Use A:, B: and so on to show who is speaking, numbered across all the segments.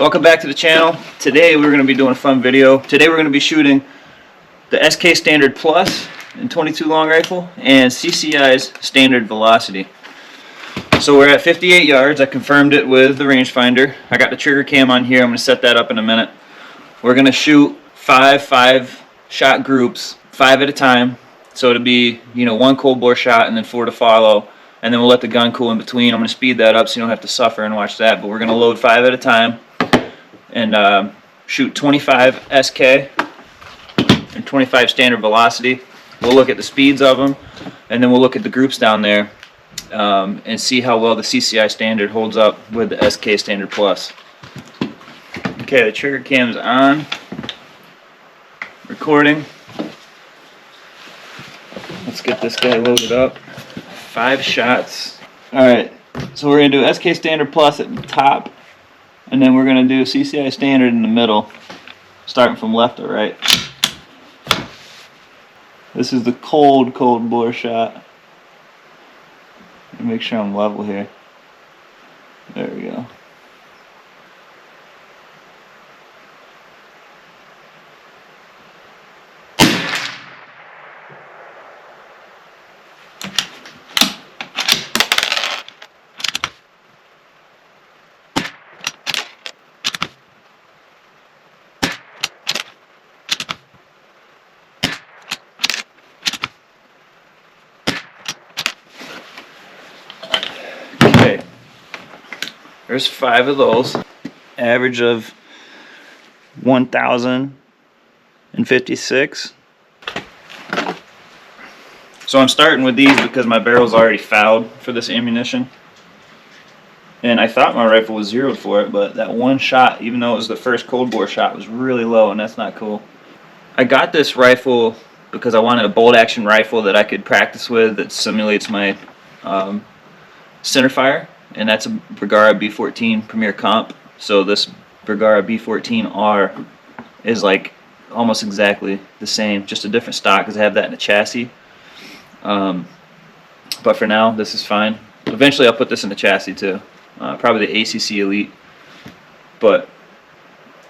A: Welcome back to the channel. Today we're going to be doing a fun video. Today we're going to be shooting the SK Standard Plus in 22 long rifle and CCI's Standard Velocity. So we're at 58 yards. I confirmed it with the rangefinder. I got the trigger cam on here. I'm going to set that up in a minute. We're going to shoot five shot groups, 5 at a time. So it'll be, one cold bore shot and then 4 to follow. And then we'll let the gun cool in between. I'm going to speed that up so you don't have to suffer and watch that. But we're going to load 5 at a time and shoot 25 SK and 25 Standard Velocity. We'll look at the speeds of them, and then we'll look at the groups down there and see how well the CCI Standard holds up with the SK Standard Plus. Okay, the trigger cam's on. Recording. Let's get this guy loaded up. 5 shots. Alright, so we're going to do SK Standard Plus at the top, and then we're going to do CCI Standard in the middle, starting from left to right. This is the cold bore shot. Make sure I'm level here. There we go. Okay, there's 5 of those, average of 1,056. So I'm starting with these because my barrel's already fouled for this ammunition, and I thought my rifle was zeroed for it, but that one shot, even though it was the first cold bore shot, was really low, and that's not cool. I got this rifle because I wanted a bolt action rifle that I could practice with that simulates my centerfire, and that's a Bergara B-14 Premier Comp. So this Bergara B-14R is like almost exactly the same, just a different stock because I have that in the chassis. But for now, this is fine. Eventually I'll put this in the chassis too, probably the ACC Elite. But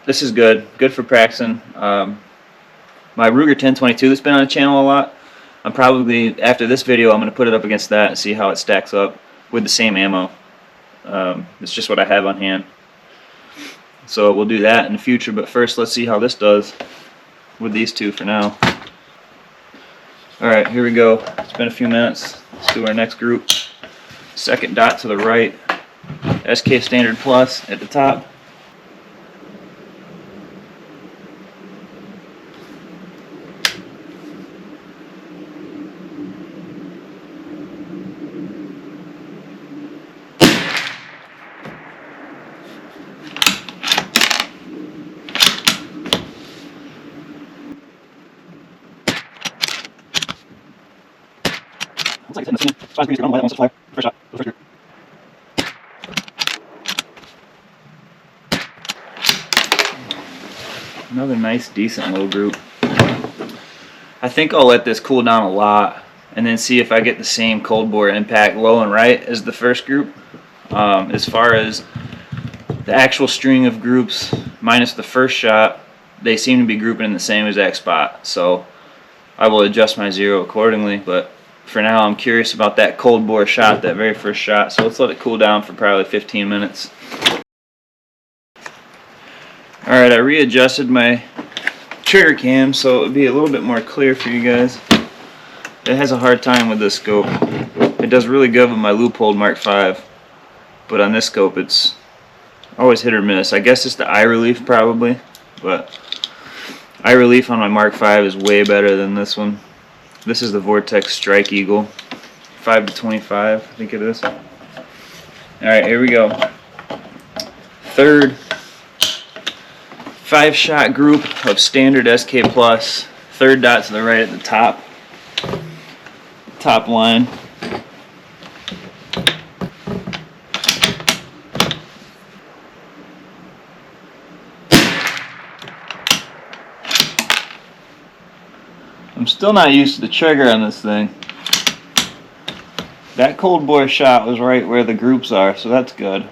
A: this is good for practicing. My Ruger 1022 that's been on the channel a lot, I'm probably, after this video, I'm going to put it up against that and see how it stacks up with the same ammo. It's just what I have on hand. So we'll do that in the future, but first let's see how this does with these two for now. Alright, here we go. It's been a few minutes. Let's do our next group. Second dot to the right. SK Standard Plus at the top. Looks like it's hitting the skin. First shot. The first group. Another nice, decent low group. I think I'll let this cool down a lot and then see if I get the same cold bore impact low and right as the first group. As far as the actual string of groups minus the first shot, they seem to be grouping in the same exact spot. So I will adjust my zero accordingly, but for now I'm curious about that cold bore shot, that very first shot, so let's let it cool down for probably 15 minutes. Alright, I readjusted my trigger cam so it would be a little bit more clear for you guys. It has a hard time with this scope. It does really good with my Leupold Mark V, but on this scope it's always hit or miss. I guess it's the eye relief probably, but eye relief on my Mark V is way better than this one. This is the Vortex Strike Eagle, 5 to 25, I think it is. Alright, here we go. Third 5-shot group of Standard SK Plus. Third dot to the right at the top line. I'm still not used to the trigger on this thing. That cold bore shot was right where the groups are, so that's good.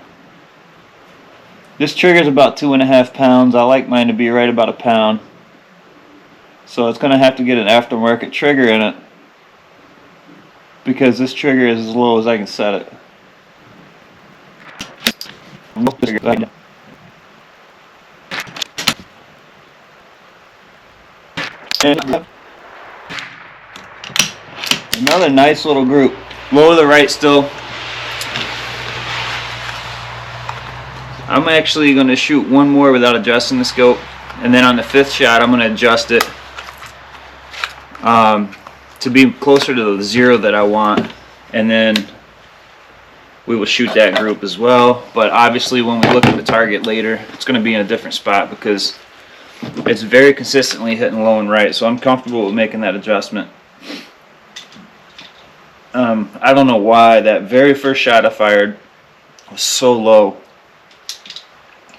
A: This trigger is about 2.5 pounds. I like mine to be right about a pound. So it's going to have to get an aftermarket trigger in it, because this trigger is as low as I can set it. And another nice little group. Low to the right still. I'm actually going to shoot one more without adjusting the scope, and then on the 5th shot I'm going to adjust it to be closer to the 0 that I want, and then we will shoot that group as well. But obviously when we look at the target later, it's going to be in a different spot because it's very consistently hitting low and right, so I'm comfortable with making that adjustment. I don't know why that very first shot I fired was so low,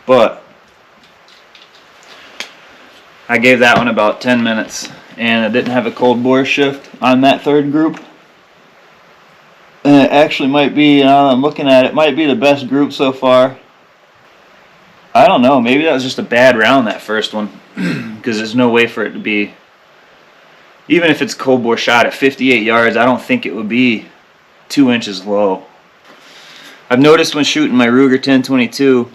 A: but I gave that one about 10 minutes, and I didn't have a cold bore shift on that 3rd group. And it actually might be, I'm looking at it, might be the best group so far. I don't know, maybe that was just a bad round, that first one, because there's no way for it to be, even if it's cold bore shot at 58 yards, I don't think it would be 2 inches low. I've noticed when shooting my Ruger 1022,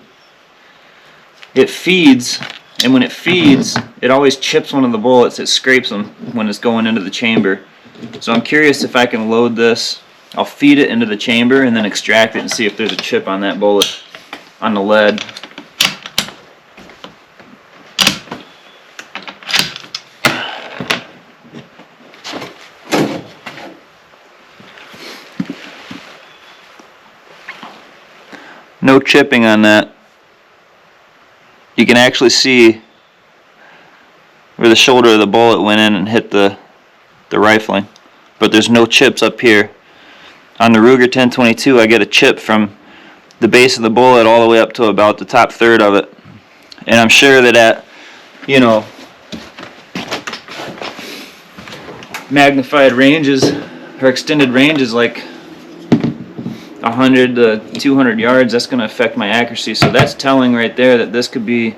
A: it feeds, and when it feeds, it always chips one of the bullets. It scrapes them when it's going into the chamber. So I'm curious if I can load this. I'll feed it into the chamber and then extract it and see if there's a chip on that bullet, on the lead. No chipping on that. You can actually see where the shoulder of the bullet went in and hit the rifling, but there's no chips up here. On the Ruger 1022, I get a chip from the base of the bullet all the way up to about the top 1/3 of it, and I'm sure that at, you know, magnified ranges or extended ranges like 100 to 200 yards, that's going to affect my accuracy. So that's telling right there that this could be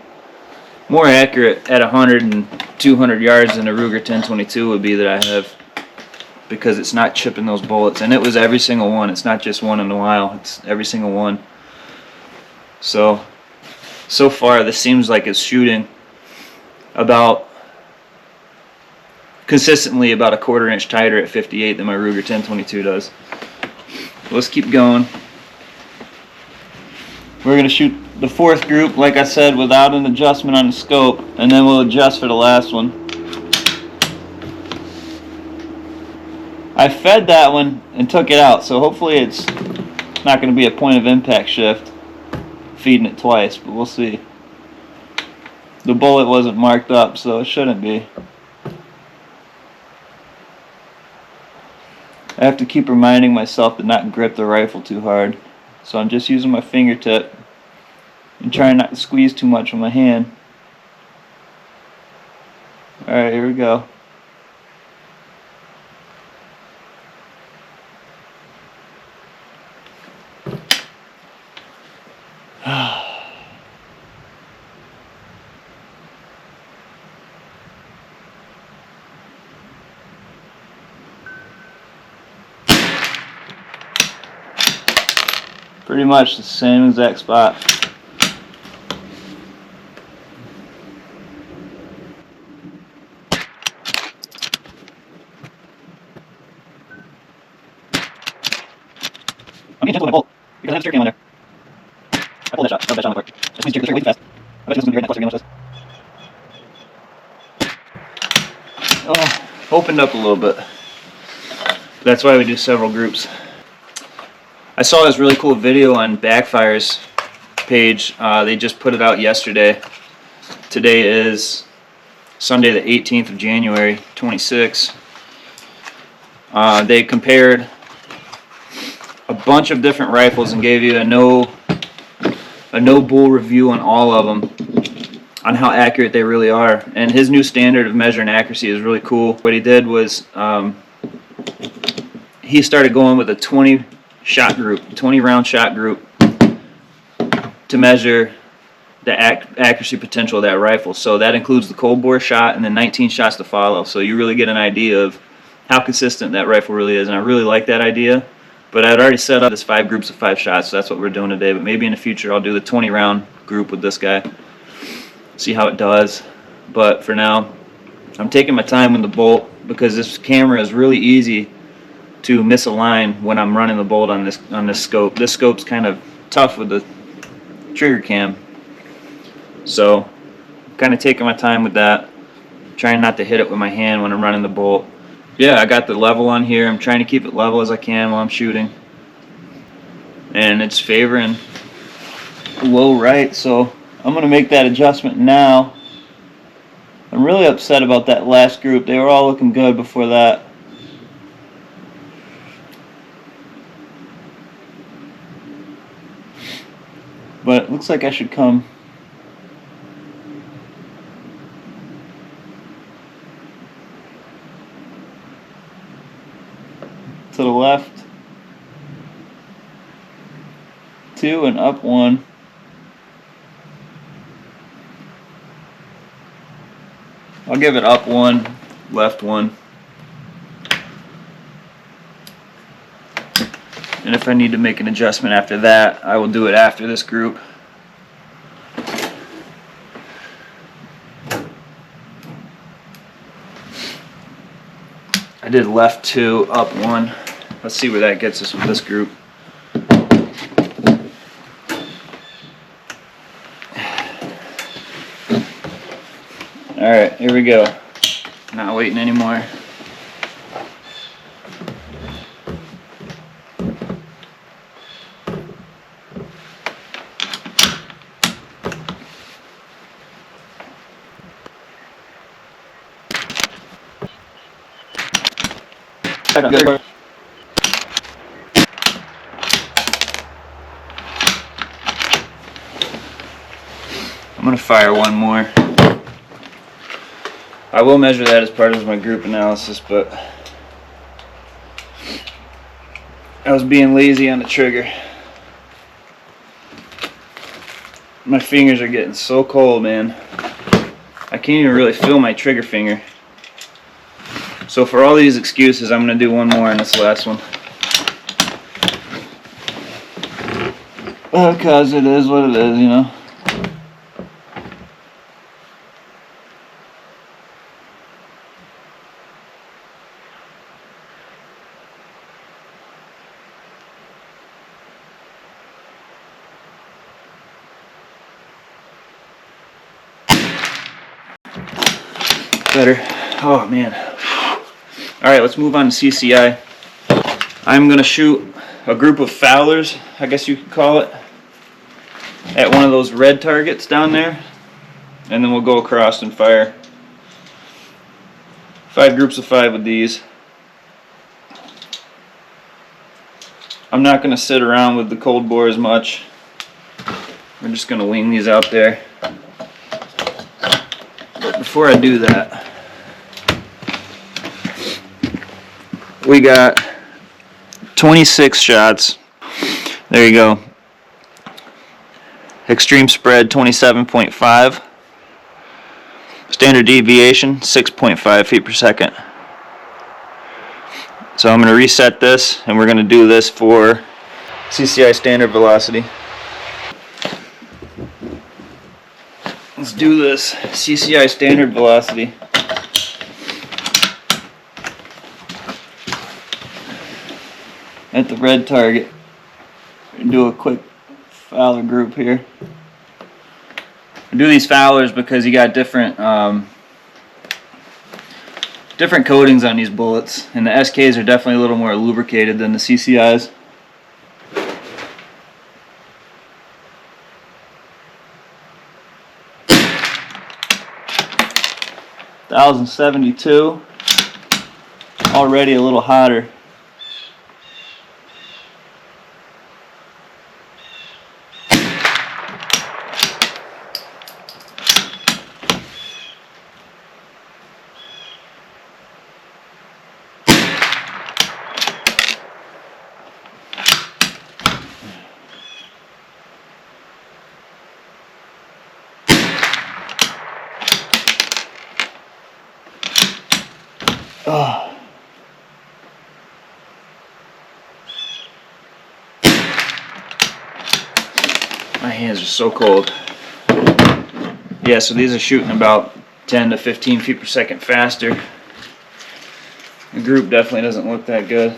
A: more accurate at 100 and 200 yards than a Ruger 1022 would be that I have, because it's not chipping those bullets. And it was every single one. It's not just one in a while. It's every single one. So far this seems like it's shooting about consistently about a 1/4 inch tighter at 58 than my Ruger 1022 does. Let's keep going. We're going to shoot the 4th group, like I said, without an adjustment on the scope, and then we'll adjust for the last one. I fed that one and took it out, so hopefully it's not going to be a point of impact shift feeding it twice, but we'll see. The bullet wasn't marked up, so it shouldn't be. I have to keep reminding myself to not grip the rifle too hard, so I'm just using my fingertip and trying not to squeeze too much with my hand. Alright, here we go. Pretty much the same exact spot. I'm being gentle with my bolt because I have a steer cam on there. I pulled that shot. Love that shot on the court. I squeezed the trigger way too fast. I bet you this is going to be right next closer again. Watch this. Oh, opened up a little bit. That's why we do several groups. I saw this really cool video on Backfire's page. They just put it out yesterday. Today is Sunday the 18th of January 26. They compared a bunch of different rifles and gave you a no bull review on all of them, on how accurate they really are. And his new standard of measuring accuracy is really cool. What he did was he started going with a 20 round shot group to measure the accuracy potential of that rifle. So that includes the cold bore shot and then 19 shots to follow. So you really get an idea of how consistent that rifle really is, and I really like that idea. But I'd already set up this 5 groups of 5 shots, so that's what we're doing today. But maybe in the future I'll do the 20 round group with this guy, see how it does. But for now, I'm taking my time with the bolt because this camera is really easy to misalign when I'm running the bolt on this scope. This scope's kind of tough with the trigger cam, so I'm kind of taking my time with that, trying not to hit it with my hand when I'm running the bolt. Yeah, I got the level on here. I'm trying to keep it level as I can while I'm shooting, and it's favoring low right, so I'm gonna make that adjustment now. I'm really upset about that last group. They were all looking good before that. But it looks like I should come to the left 2 and up 1. I'll give it up 1, left 1. And if I need to make an adjustment after that, I will do it after this group. I did left 2, up 1. Let's see where that gets us with this group. Alright, here we go. Not waiting anymore. Good. I'm going to fire one more. I will measure that as part of my group analysis, but I was being lazy on the trigger. My fingers are getting so cold, man. I can't even really feel my trigger finger. So for all these excuses, I'm going to do one more on this last one. Because it is what it is, you know. Better. Oh man. Alright, let's move on to CCI. I'm going to shoot a group of fowlers, I guess you could call it, at one of those red targets down there, and then we'll go across and fire 5 groups of 5 with these. I'm not going to sit around with the cold bore as much. We're just going to wing these out there. But before I do that, we got 26 shots. There you go. Extreme spread 27.5. Standard deviation 6.5 feet per second. So I'm going to reset this, and we're going to do this for CCI Standard Velocity. Let's do this. CCI Standard Velocity. At the red target. Do a quick fowler group here. I do these fowlers because you got different different coatings on these bullets, and the SKs are definitely a little more lubricated than the CCIs. $1,072. Already a little hotter. Oh. My hands are so cold. Yeah, so these are shooting about 10 to 15 feet per second faster. The group definitely doesn't look that good.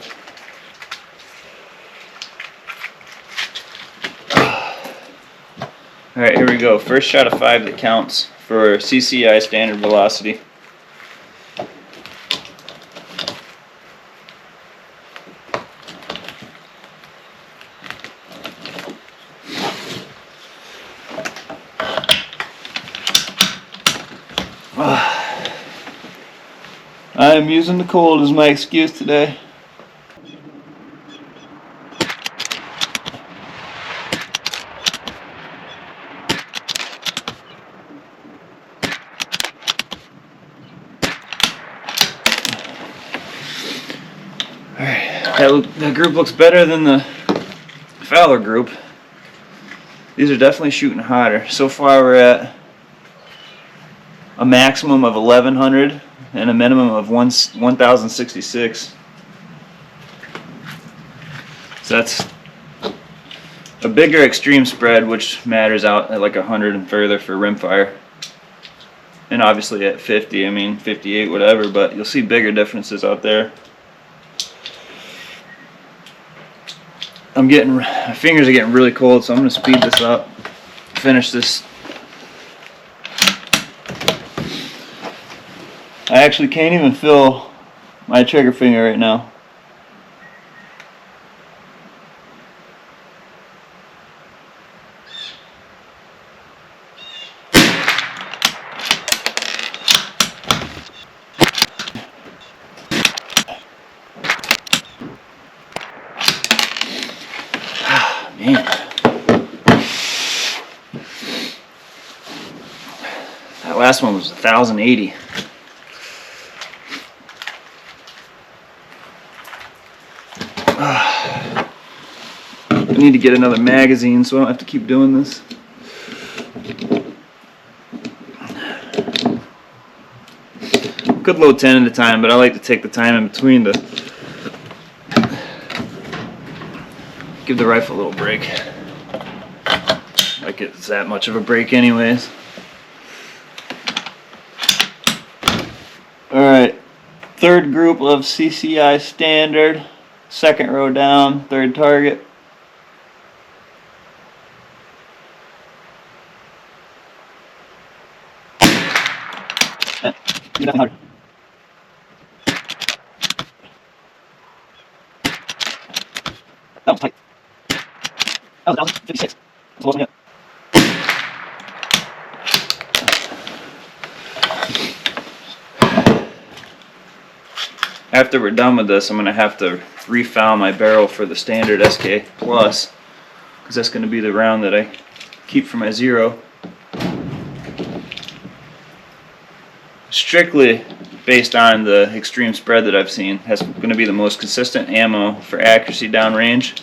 A: Alright, here we go. First shot of 5 that counts for CCI Standard Velocity. I am using the cold as my excuse today. Alright, that group looks better than the Fowler group. These are definitely shooting hotter. So far we're at a maximum of 1100 and a minimum of 1066. So that's a bigger extreme spread, which matters out at like 100 and further for rimfire. And obviously at 50, I mean 58, whatever, but you'll see bigger differences out there. My fingers are getting really cold, so I'm going to speed this up, finish this. I actually can't even feel my trigger finger right now. Man. That last one was 1080. I need to get another magazine so I don't have to keep doing this. Could load 10 at a time, but I like to take the time in between to give the rifle a little break. Like it's that much of a break anyways. Alright, third group of CCI Standard, second row down, third target. That was tight. That was 1056. That's close enough. After we're done with this, I'm going to have to refoul my barrel for the standard SK Plus, because that's going to be the round that I keep for my zero. Strictly based on the extreme spread that I've seen, that's going to be the most consistent ammo for accuracy downrange.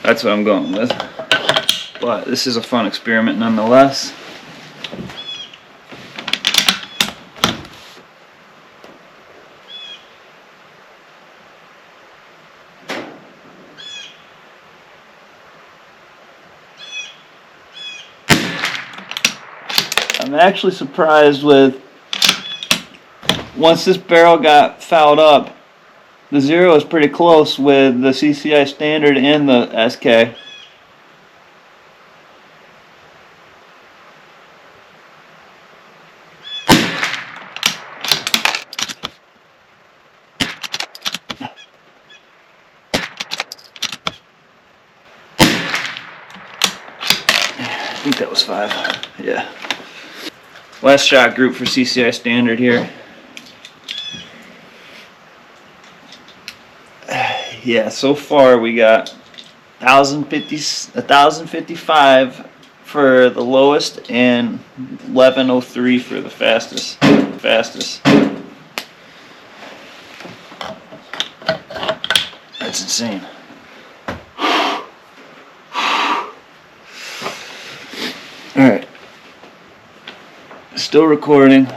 A: That's what I'm going with. But this is a fun experiment nonetheless. I'm actually surprised with, once this barrel got fouled up, the zero is pretty close with the CCI Standard and the SK. I think that was 5. Yeah. Last shot group for CCI Standard here. Yeah, so far we got 1055 for the lowest and 1103 for the fastest. That's insane. Alright. Still recording.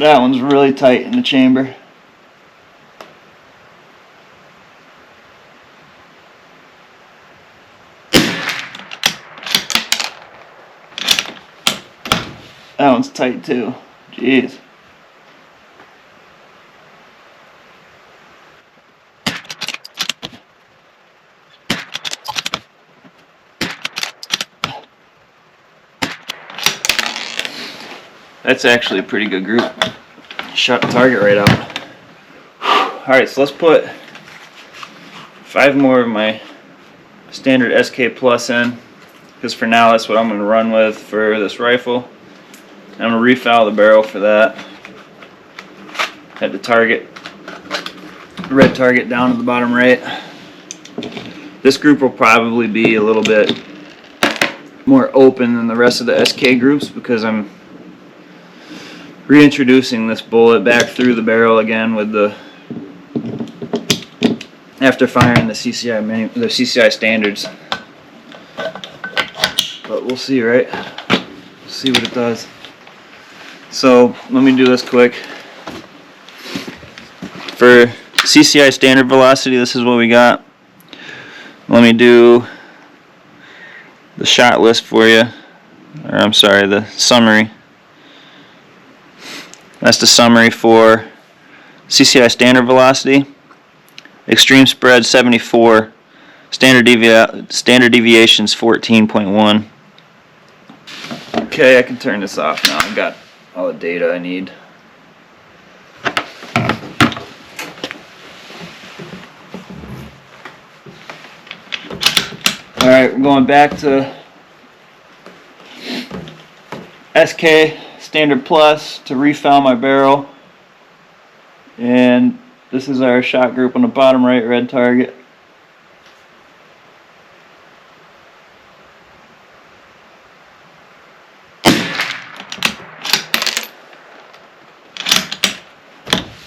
A: That one's really tight in the chamber. That one's tight too. Jeez. That's actually a pretty good group. Shot the target right out. Alright, so let's put 5 more of my standard SK Plus in, because for now that's what I'm going to run with for this rifle. I'm going to refoul the barrel for that. At the target, red target down at the bottom right. This group will probably be a little bit more open than the rest of the SK groups because I'm reintroducing this bullet back through the barrel again with the after firing the CCI standards. But we'll see, right? We'll see what it does. So let me do this quick. For CCI Standard Velocity, this is what we got. Let me do the shot list for you. Or I'm sorry, the summary. That's the summary for CCI Standard Velocity. Extreme spread 74. Standard deviations 14.1. Okay, I can turn this off now. I've got all the data I need. Alright, we're going back to SK Standard Plus to refoul my barrel. And this is our shot group on the bottom right, red target.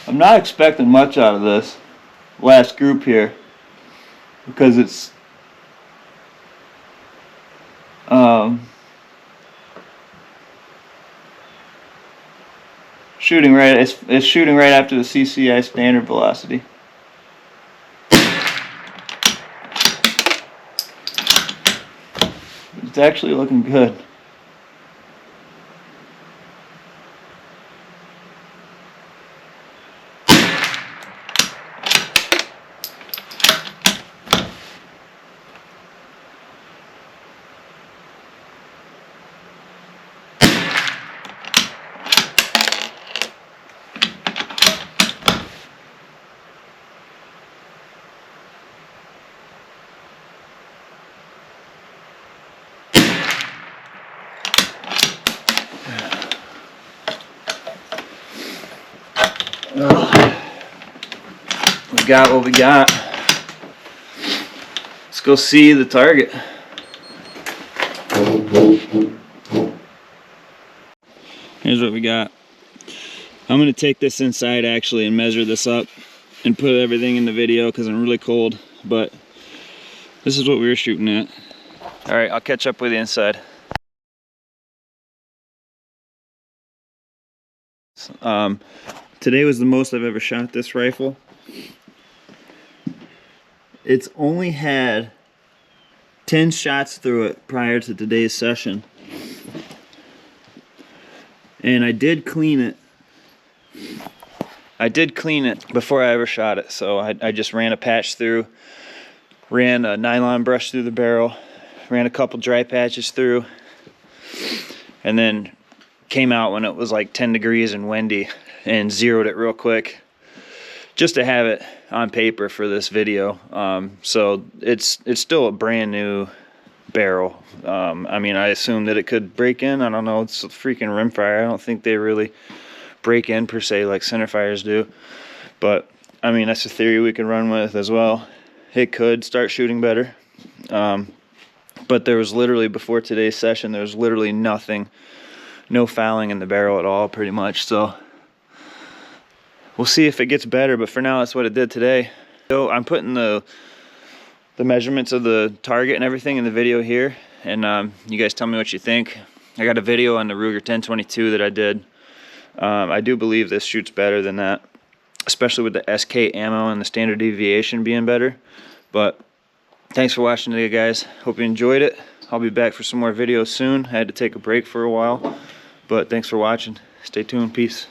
A: I'm not expecting much out of this last group here because it's shooting right. It's shooting right after the CCI Standard Velocity. It's actually looking good. We got what we got. Let's go see the target. Here's what we got. I'm going to take this inside actually and measure this up and put everything in the video because I'm really cold, but this is what we were shooting at. Alright, I'll catch up with you inside. Today was the most I've ever shot this rifle. It's only had 10 shots through it prior to today's session. And I did clean it. Before I ever shot it. So I just ran a patch through, ran a nylon brush through the barrel, ran a couple dry patches through, and then came out when it was like 10 degrees and windy and zeroed it real quick just to have it on paper for this video. So it's still a brand new barrel. I mean, I assume that it could break in. I don't know. It's a freaking rimfire. I don't think they really break in per se like centerfires do. But I mean, that's a theory we can run with as well. It could start shooting better. But there was literally, before today's session, there was literally nothing, no fouling in the barrel at all pretty much. So we'll see if it gets better, but for now that's what it did today. So I'm putting the measurements of the target and everything in the video here, and you guys tell me what you think. I got a video on the Ruger 1022 that I did I do believe this shoots better than that, especially with the SK ammo and the standard deviation being better. But thanks for watching today, guys. Hope you enjoyed it. I'll be back for some more videos soon. I had to take a break for a while, but thanks for watching. Stay tuned. Peace.